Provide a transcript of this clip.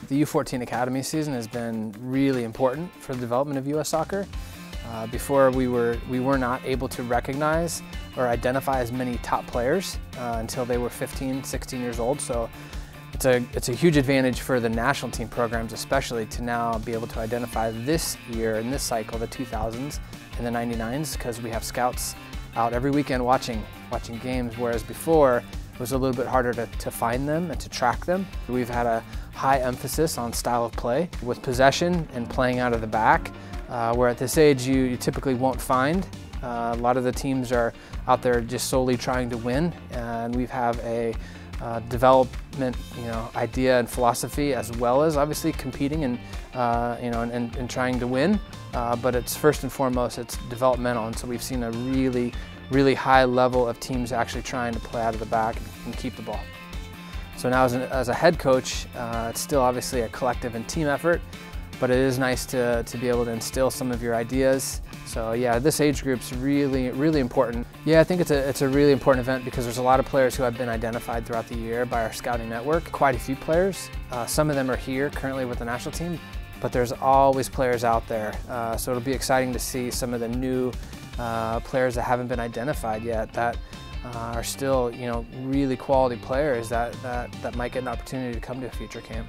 The U-14 Academy season has been really important for the development of U.S. soccer. Before we were not able to recognize or identify as many top players until they were 15, 16 years old. So it's a huge advantage for the national team programs, especially, to now be able to identify this year in this cycle, the 2000s and the 99s, because we have scouts out every weekend watching games, whereas before it was a little bit harder to find them and to track them. We've had a high emphasis on style of play with possession and playing out of the back, where at this age you typically won't find. A lot of the teams are out there just solely trying to win, and we have a development idea and philosophy, as well as obviously competing and and trying to win. But it's first and foremost, it's developmental, and so we've seen a really high level of teams actually trying to play out of the back and keep the ball. So now as a head coach, it's still obviously a collective and team effort, but it is nice to be able to instill some of your ideas. So yeah, this age group's really important. Yeah, I think it's a really important event because there's a lot of players who have been identified throughout the year by our scouting network. Quite a few players. Some of them are here currently with the national team, but there's always players out there. So it'll be exciting to see some of the new players that haven't been identified yet, that are still really quality players that might get an opportunity to come to a future camp.